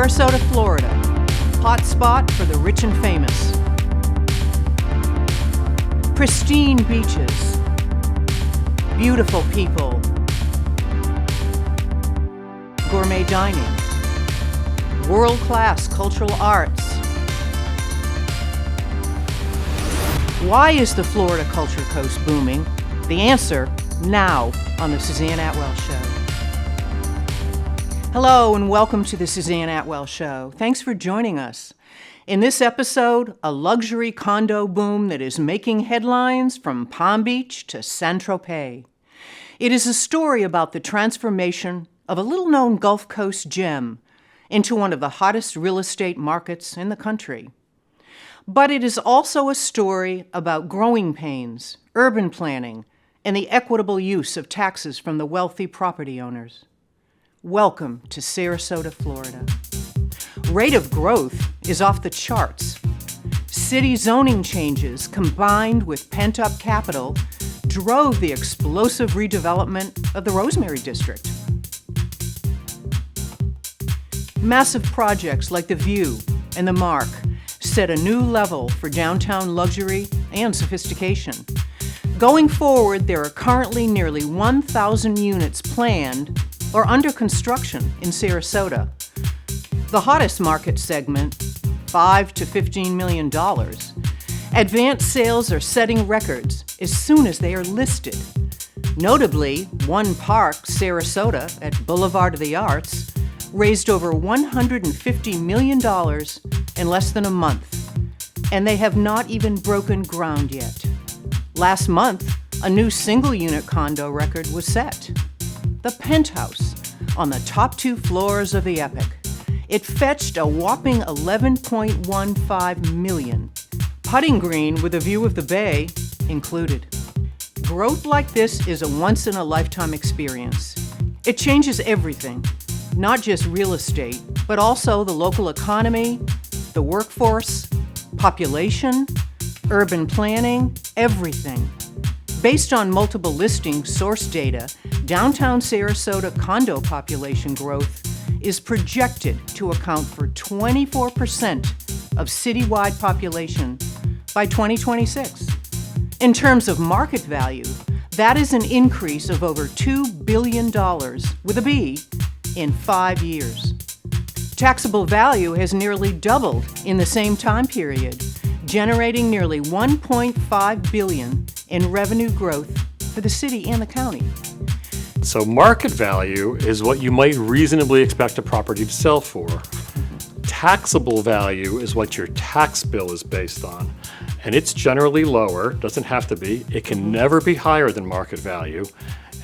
Sarasota, Florida, hot spot for the rich and famous. Pristine beaches, beautiful people, gourmet dining, world-class cultural arts. Why is the Florida Culture Coast booming? The answer now on the Suzanne Atwell Show. Hello and welcome to the Suzanne Atwell Show. Thanks for joining us. In this episode, a luxury condo boom that is making headlines from Palm Beach to Saint-Tropez. It is a story about the transformation of a little-known Gulf Coast gem into one of the hottest real estate markets in the country. But it is also a story about growing pains, urban planning, and the equitable use of taxes from the wealthy property owners. Welcome to Sarasota, Florida. Rate of growth is off the charts. City zoning changes combined with pent-up capital drove the explosive redevelopment of the Rosemary District. Massive projects like the View and the Mark set a new level for downtown luxury and sophistication. Going forward, there are currently nearly 1,000 units planned or under construction in Sarasota. The hottest market segment, $5 to $15 million. Advanced sales are setting records as soon as they are listed. Notably, One Park, Sarasota, at Boulevard of the Arts, raised over $150 million in less than a month, and they have not even broken ground yet. Last month, a new single-unit condo record was set. The penthouse on the top 2 floors of the Epic. It fetched a whopping $11.15 million. Putting green with a view of the bay included. Growth like this is a once-in-a-lifetime experience. It changes everything, not just real estate, but also the local economy, the workforce, population, urban planning, everything. Based on multiple listing source data, downtown Sarasota condo population growth is projected to account for 24% of citywide population by 2026. In terms of market value, that is an increase of over $2 billion with a B in 5 years. Taxable value has nearly doubled in the same time period, generating nearly $1.5 billion in revenue growth for the city and the county. So market value is what you might reasonably expect a property to sell for. Taxable value is what your tax bill is based on. And it's generally lower, doesn't have to be. It can never be higher than market value.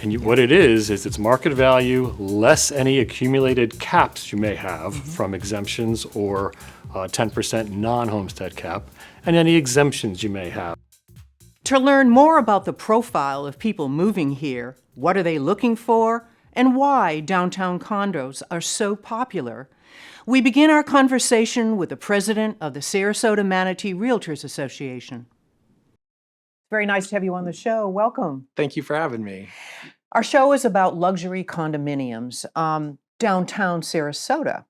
And what it is it's market value less any accumulated caps you may have from exemptions or 10% non-homestead cap, and any exemptions you may have. To learn more about the profile of people moving here, what are they looking for, and why downtown condos are so popular, we begin our conversation with the president of the Sarasota Manatee Realtors Association. Very nice to have you on the show. Welcome. Thank you for having me. Our show is about luxury condominiums, downtown Sarasota.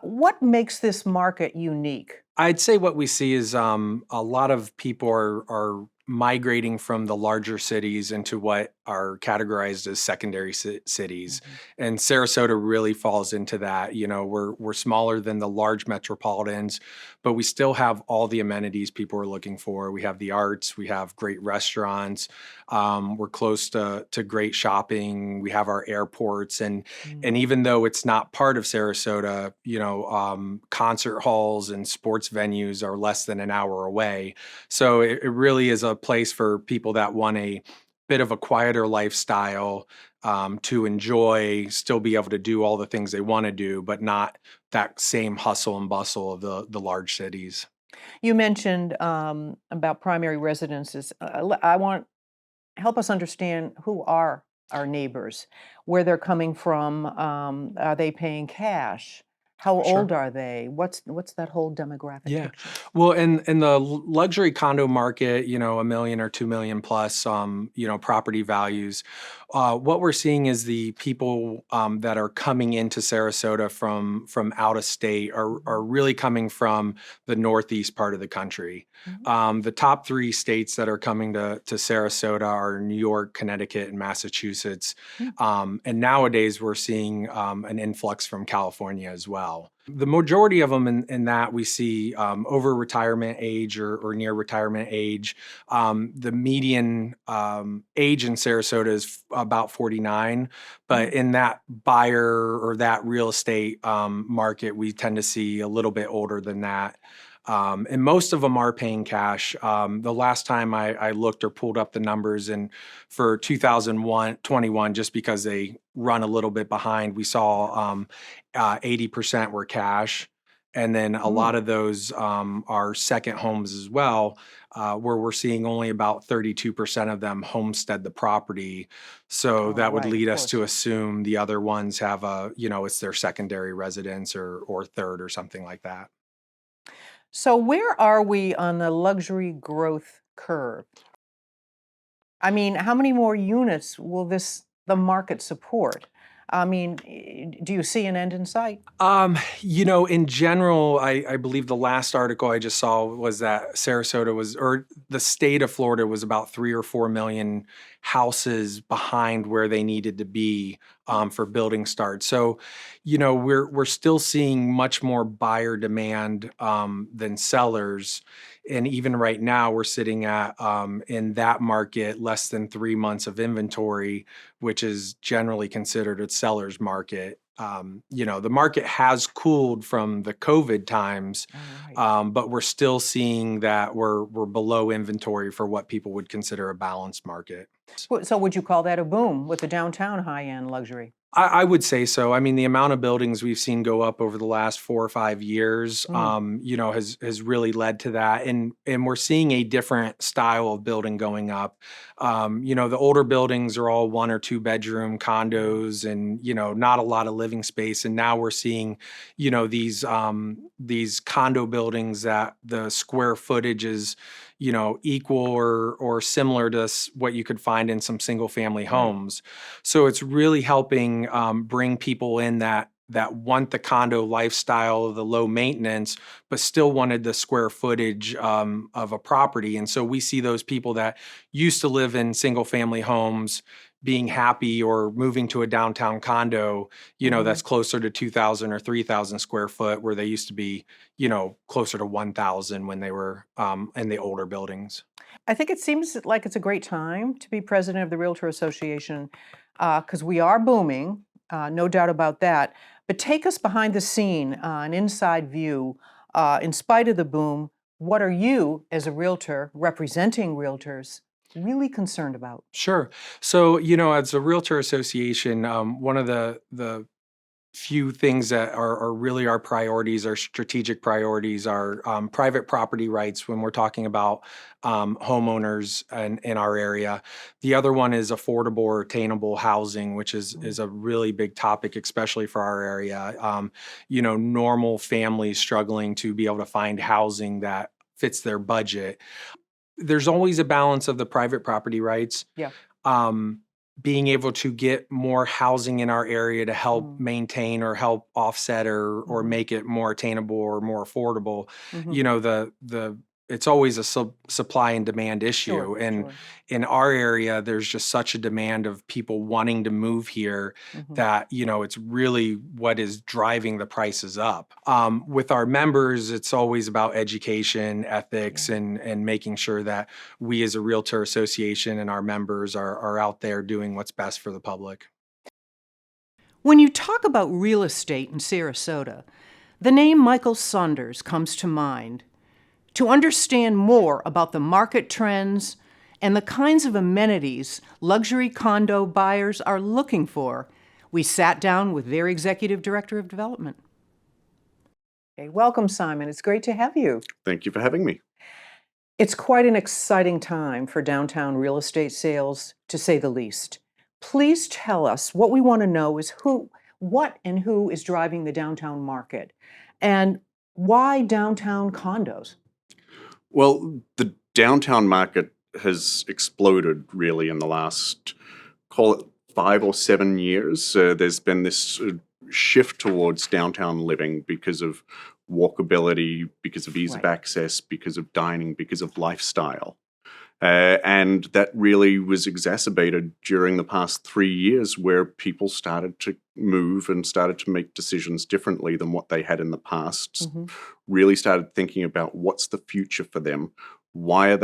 What makes this market unique? I'd say what we see is a lot of people are migrating from the larger cities into what are categorized as secondary cities. And Sarasota really falls into that. You know, we're smaller than the large metropolitans, but we still have all the amenities people are looking for. We have the arts, we have great restaurants, we're close to great shopping, we have our airports, and even though it's not part of Sarasota, you know, concert halls and sports venues are less than an hour away. So it really is a place for people that want a bit of a quieter lifestyle, to enjoy, still be able to do all the things they want to do, but not that same hustle and bustle of the large cities. You mentioned about primary residences. Help us understand who are our neighbors, where they're coming from. Are they paying cash? How Sure. old are they? What's that whole demographic Yeah. picture? Well, in the luxury condo market, a million or 2 million plus, property values. What we're seeing is the people that are coming into Sarasota from out of state are really coming from the northeast part of the country. Mhm. The top three states that are coming to Sarasota are New York, Connecticut, and Massachusetts. Mm. And nowadays we're seeing an influx from California as well. The majority of them in that we see over retirement age or near retirement age. The median age in Sarasota is about 49, but Mm. in that buyer or that real estate market, we tend to see a little bit older than that. And most of them are paying cash. The last time I looked or pulled up the numbers, and for 2021, just because they run a little bit behind, we saw 80% were cash. And then a lot of those are second homes as well, where we're seeing only about 32% of them homestead the property. So Oh, that would right, of lead us course. to assume the other ones have it's their secondary residence or third or something like that. So where are we on the luxury growth curve? I mean, how many more units will the market support? I mean, do you see an end in sight? In general, I believe the last article I just saw was that Sarasota or the state of Florida was about 3 or 4 million houses behind where they needed to be for building start. So, we're still seeing much more buyer demand than sellers. And even right now, we're sitting at in that market less than 3 months of inventory, which is generally considered a seller's market. The market has cooled from the COVID times, All right. but we're still seeing that we're below inventory for what people would consider a balanced market. So would you call that a boom with the downtown high-end luxury? I would say so. I mean, the amount of buildings we've seen go up over the last 4 or 5 years, Mm. has really led to that, and we're seeing a different style of building going up. The older buildings are all 1 or 2 bedroom condos, and not a lot of living space. And now we're seeing, these condo buildings that the square footage is equal or similar to what you could find in some single family Right. homes. So it's really helping bring people in that want the condo lifestyle, the low maintenance, but still wanted the square footage of a property. And so we see those people that used to live in single family homes being happy or moving to a downtown condo, that's closer to 2,000 or 3,000 square foot, where they used to be, closer to 1,000 when they were in the older buildings. I think it seems like it's a great time to be president of the Realtor Association because we are booming, no doubt about that. But take us behind the scene, an inside view. In spite of the boom, what are you, as a realtor representing realtors, really concerned about? Sure. So, as a realtor association, one of the few things that are really our priorities, our strategic priorities, are private property rights when we're talking about homeowners in our area. The other one is affordable or attainable housing, which is a really big topic, especially for our area. Normal families struggling to be able to find housing that fits their budget. There's always a balance of the private property rights. Yeah. Um, Being able to get more housing in our area to help Mm. maintain or help offset or Mhm. make it more attainable or more affordable. Mhm. The it's always a supply and demand Sure, issue. And sure. in our area, there's just such a demand of people wanting to move here Mhm. that, it's really what is driving the prices up. With our members, it's always about education, ethics, Yeah. and making sure that we as a realtor association and our members are out there doing what's best for the public. When you talk about real estate in Sarasota, the name Michael Saunders comes to mind. To understand more about the market trends and the kinds of amenities luxury condo buyers are looking for, we sat down with their executive director of development. Okay, welcome, Simon. It's great to have you. Thank you for having me. It's quite an exciting time for downtown real estate sales, to say the least. Please tell us, what we want to know is what and who is driving the downtown market? And why downtown condos? Well, the downtown market has exploded really in the last, call it 5 or 7 years. There's been this shift towards downtown living because of walkability, because of ease of Right. access, because of dining, because of lifestyle. And that really was exacerbated during the past 3 years, where people started to move and started to make decisions differently than what they had in the past. Mhm. Really started thinking about what's the future for them. Why are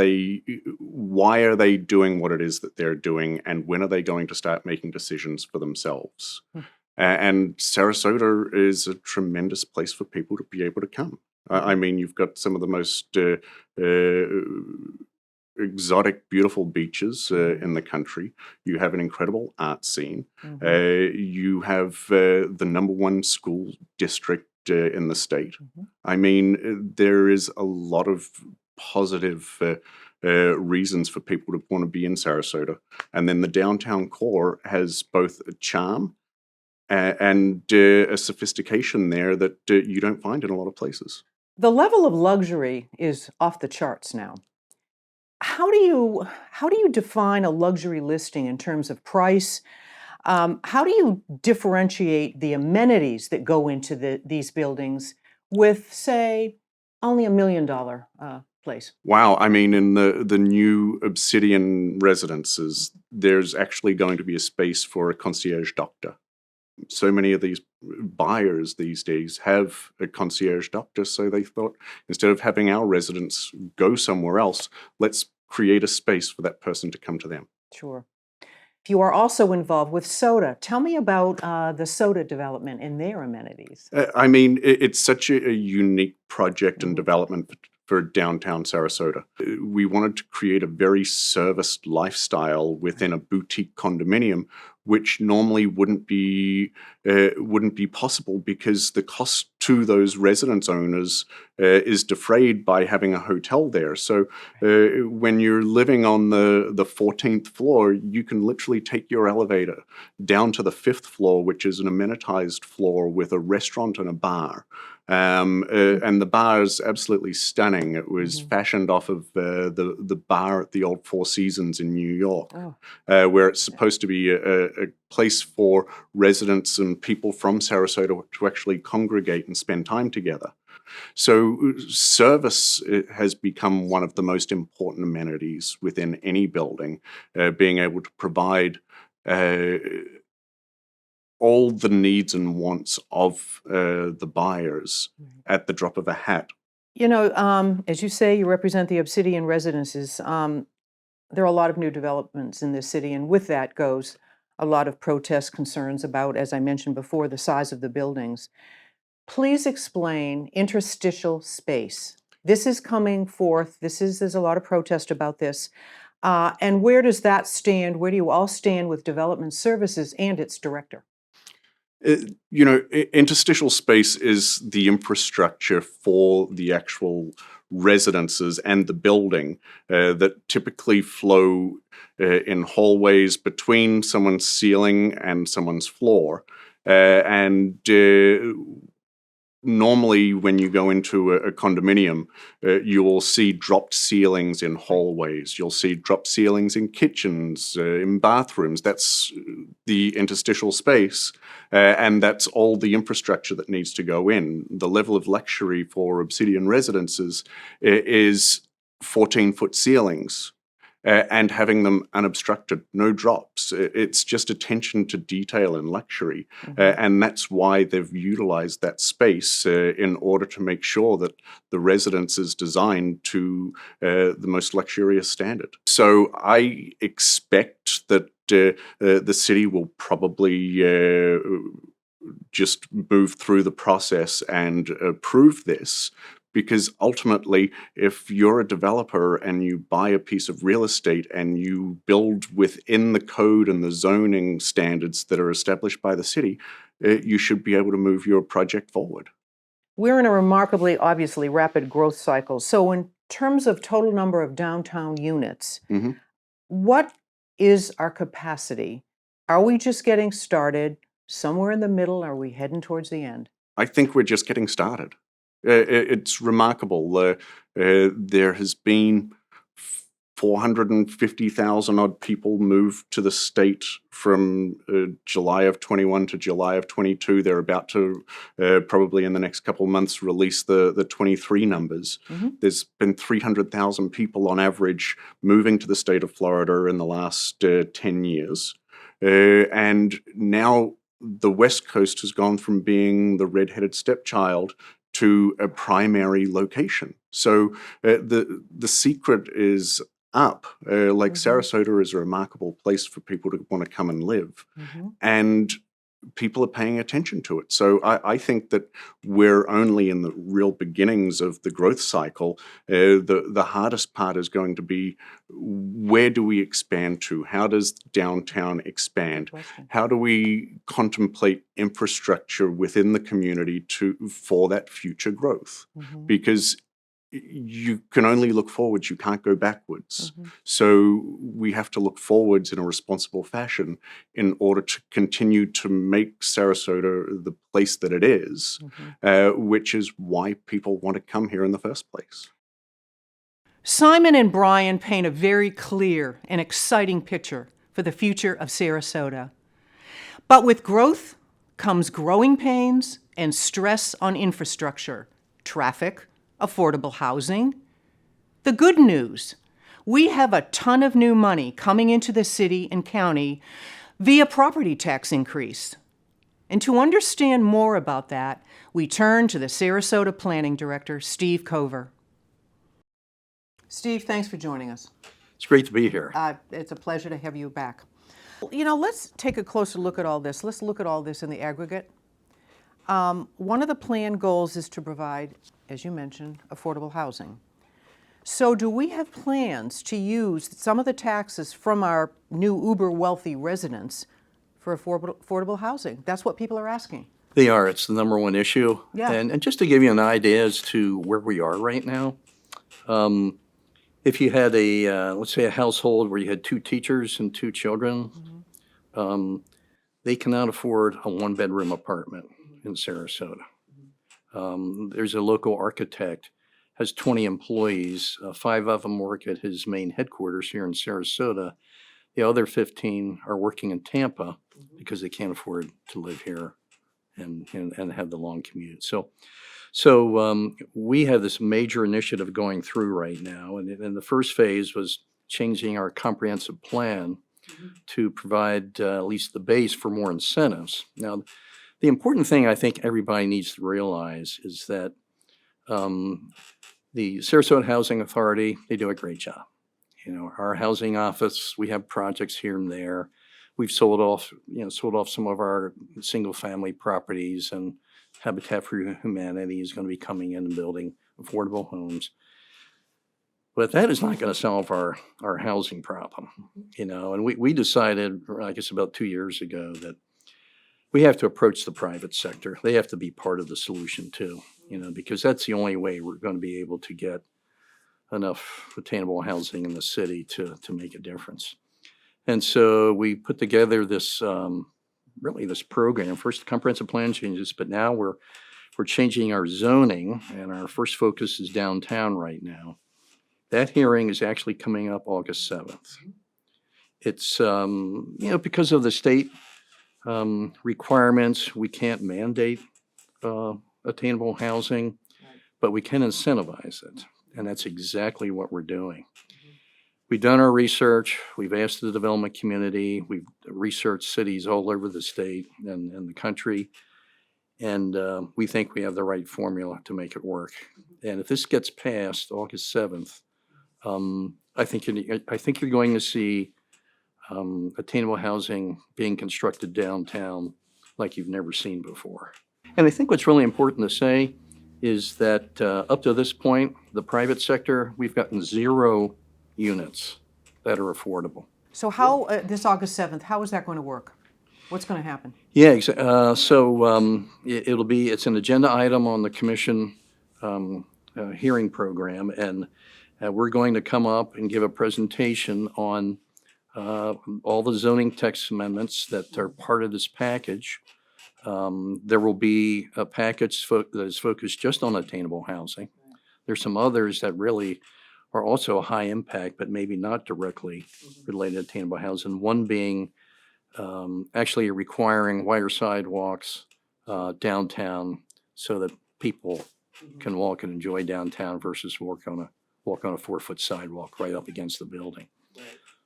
they doing what it is that they're doing, and when are they going to start making decisions for themselves? Mm. And Sarasota is a tremendous place for people to be able to come. I mean, you've got some of the most exotic, beautiful beaches in the country. You have an incredible art scene. Mhm. You have the #1 school district in the state. Mhm. I mean, there is a lot of positive reasons for people to want to be in Sarasota. And then the downtown core has both a charm and a sophistication there that you don't find in a lot of places. The level of luxury is off the charts now. How do you define a luxury listing in terms of price? How do you differentiate the amenities that go into these buildings with, say, only $1 million place? Wow, I mean, in the new Obsidian residences, there's actually going to be a space for a concierge doctor. So many of these buyers these days have a concierge doctor, so they thought, instead of having our residents go somewhere else, let's create a space for that person to come to them. Sure. You are also involved with soda. Tell me about the soda development and their amenities. I mean, it's such a unique project and Mhm. development for downtown Sarasota. We wanted to create a very serviced lifestyle within a boutique condominium, which normally wouldn't be possible because the cost to those residence owners is defrayed by having a hotel there. So when you're living on the 14th floor, you can literally take your elevator down to the 5th floor, which is an amenitized floor with a restaurant and a bar. And the bar is absolutely stunning. It was Mhm. fashioned off of the bar at the old Four Seasons in New York, Oh, where it's supposed to be a place for residents and people from Sarasota to actually congregate and spend time together. So service has become one of the most important amenities within any building, being able to provide uh, all the needs and wants of the buyers right. at the drop of a hat. As you say, you represent the Obsidian residences. There are a lot of new developments in this city, and with that goes a lot of protest concerns about, as I mentioned before, the size of the buildings. Please explain interstitial space. This is coming forth. There's a lot of protest about this. And where does that stand? Where do you all stand with development services and its director? Interstitial space is the infrastructure for the actual residences and the building that typically flow in hallways between someone's ceiling and someone's floor. And Normally, when you go into a condominium, you will see dropped ceilings in hallways. You'll see dropped ceilings in kitchens, in bathrooms. That's the interstitial space, and that's all the infrastructure that needs to go in. The level of luxury for Obsidian residences is 14-foot ceilings. And having them unobstructed, no drops. It's just attention to detail and luxury. Mhm. And that's why they've utilized that space in order to make sure that the residence is designed to the most luxurious standard. So I expect that the city will probably just move through the process and approve this, because ultimately, if you're a developer and you buy a piece of real estate and you build within the code and the zoning standards that are established by the city, you should be able to move your project forward. We're in a remarkably, obviously, rapid growth cycle. So, in terms of total number of downtown units, Mhm. what is our capacity? Are we just getting started? Somewhere in the middle, are we heading towards the end? I think we're just getting started. It's remarkable. There has been 450,000 odd people moved to the state from July of 21 to July of 22. They're about to probably in the next couple of months release the 23 numbers. There's been 300,000 people on average moving to the state of Florida in the last 10 years. And now the West Coast has gone from being the redheaded stepchild to a primary location. So the secret is up. Sarasota is a remarkable place for people to want to come and live. And people are paying attention to it. So I think that we're only in the real beginnings of the growth cycle. The hardest part is going to be, where do we expand to? How does downtown expand? How do we contemplate infrastructure within the community for that future growth? Because you can only look forwards, you can't go backwards. So we have to look forwards in a responsible fashion in order to continue to make Sarasota the place that it is, which is why people want to come here in the first place. Simon and Brian paint a very clear and exciting picture for the future of Sarasota. But with growth comes growing pains and stress on infrastructure, traffic, affordable housing. The good news, we have a ton of new money coming into the city and county via property tax increase. And to understand more about that, we turn to the Sarasota Planning Director, Steve Cover. Steve, thanks for joining us. It's great to be here. It's a pleasure to have you back. You know, let's take a closer look at all this. Let's look at all this in the aggregate. One of the plan goals is to provide, as you mentioned, affordable housing. So do we have plans to use some of the taxes from our new uber wealthy residents for affordable housing? That's what people are asking. They are. It's the number one issue. Yeah. And just to give you an idea as to where we are right now, if you had let's say a household where you had 2 teachers and 2 children, they cannot afford a 1-bedroom apartment in Sarasota. There's a local architect, has 20 employees. 5 of them work at his main headquarters here in Sarasota. The other 15 are working in Tampa because they can't afford to live here and have the long commute. So we have this major initiative going through right now. And the first phase was changing our comprehensive plan to provide at least the base for more incentives. Now, the important thing I think everybody needs to realize is that the Sarasota Housing Authority, they do a great job. You know, our housing office, we have projects here and there. We've sold off some of our single-family properties, and Habitat for Humanity is going to be coming in and building affordable homes. But that is not going to solve our housing problem, you know. And we decided, I guess about 2 years ago, that we have to approach the private sector. They have to be part of the solution too, you know, because that's the only way we're going to be able to get enough attainable housing in the city to make a difference. And so we put together this this program. First, the comprehensive plan changes, but now we're changing our zoning, and our first focus is downtown right now. That hearing is actually coming up August 7th. It's because of the state requirements, we can't mandate attainable housing, but we can incentivize it, and that's exactly what we're doing. We've done our research. We've asked the development community. We've researched cities all over the state and the country, and we think we have the right formula to make it work. And if this gets passed August 7th, I think you're going to see attainable housing being constructed downtown like you've never seen before. And I think what's really important to say is that up to this point, the private sector, we've gotten 0 units that are affordable. So how, this August 7th, how is that going to work? What's going to happen? Yeah, it's an agenda item on the commission hearing program, and we're going to come up and give a presentation on all the zoning text amendments that are part of this package. There will be a package that is focused just on attainable housing. There's some others that really are also high impact, but maybe not directly related to attainable housing. One being actually requiring wider sidewalks downtown so that people can walk and enjoy downtown versus walk on a 4-foot sidewalk right up against the building.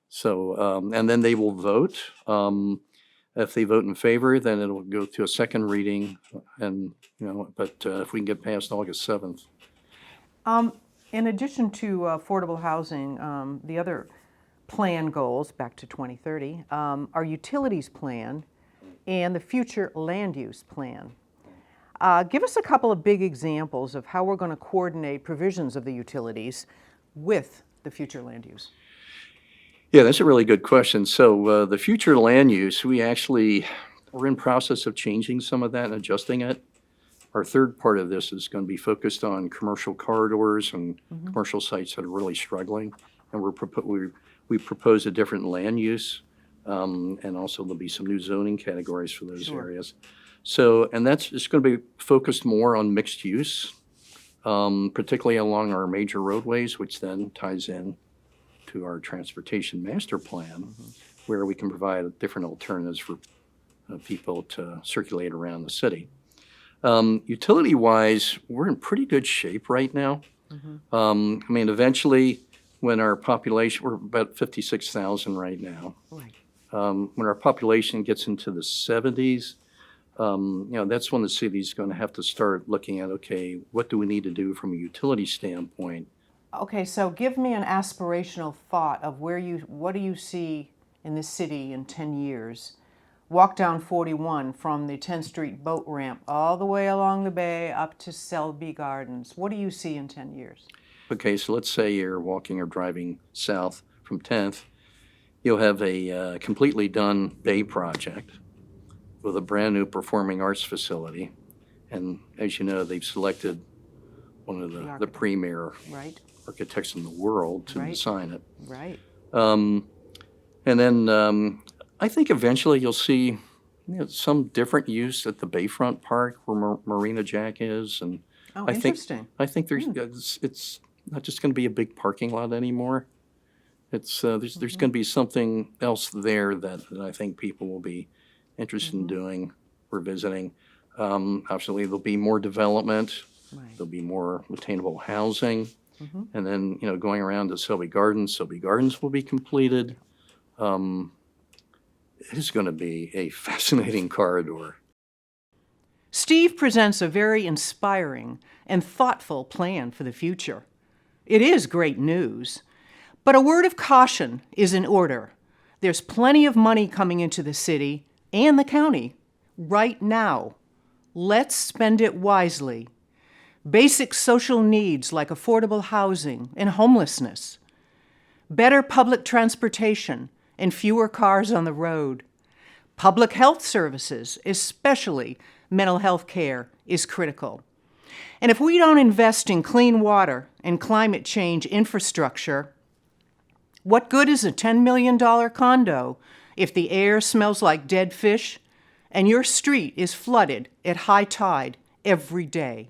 So, and then they will vote. If they vote in favor, then it'll go to a second reading, and but if we can get past August 7th. In addition to affordable housing, the other plan goals, back to 2030, are utilities plan and the future land use plan. Give us a couple of big examples of how we're going to coordinate provisions of the utilities with the future land use. Yeah, that's a really good question. So the future land use, we're in process of changing some of that and adjusting it. Our third part of this is going to be focused on commercial corridors and commercial sites that are really struggling. And we propose a different land use, and also there'll be some new zoning categories for those areas. So, and that's just going to be focused more on mixed use, particularly along our major roadways, which then ties in to our transportation master plan, where we can provide different alternatives for people to circulate around the city. Utility-wise, we're in pretty good shape right now. I mean, eventually, when our population, we're about 56,000 right now. Right. When our population gets into the 70s, that's when the city's going to have to start looking at, okay, what do we need to do from a utility standpoint? Okay, so give me an aspirational thought of what do you see in this city in 10 years? Walk down 41 from the 10th Street boat ramp all the way along the bay up to Selby Gardens. What do you see in 10 years? Okay, so let's say you're walking or driving south from 10th. You'll have a completely done bay project with a brand new performing arts facility. And as you know, they've selected one of the premier architects in the world to design it. Right. And then I think eventually you'll see some different use at the Bayfront Park where Marina Jack is. And interesting. I think it's not just going to be a big parking lot anymore. It's there's going to be something else there that I think people will be interested in doing or visiting. Obviously, there'll be more development. There'll be more attainable housing. And then, going around to Selby Gardens will be completed. It is going to be a fascinating corridor. Steve presents a very inspiring and thoughtful plan for the future. It is great news, but a word of caution is in order. There's plenty of money coming into the city and the county right now. Let's spend it wisely. Basic social needs like affordable housing and homelessness, better public transportation and fewer cars on the road. Public health services, especially mental health care, is critical. And if we don't invest in clean water and climate change infrastructure, what good is a $10 million condo if the air smells like dead fish and your street is flooded at high tide every day?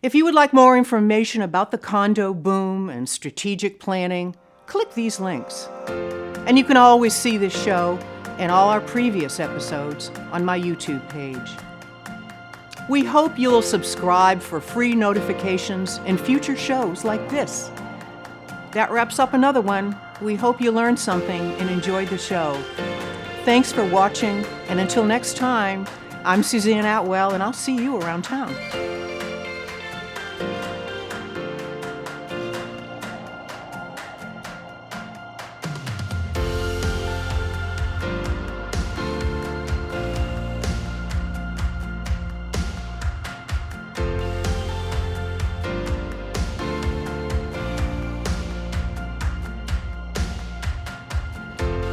If you would like more information about the condo boom and strategic planning, click these links. And you can always see this show and all our previous episodes on my YouTube page. We hope you'll subscribe for free notifications and future shows like this. That wraps up another one. We hope you learned something and enjoyed the show. Thanks for watching, and until next time, I'm Suzanne Atwell, and I'll see you around town.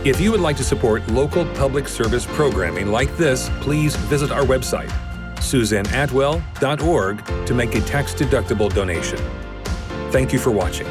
If you would like to support local public service programming like this, please visit our website, suzanneatwell.org, to make a tax-deductible donation. Thank you for watching.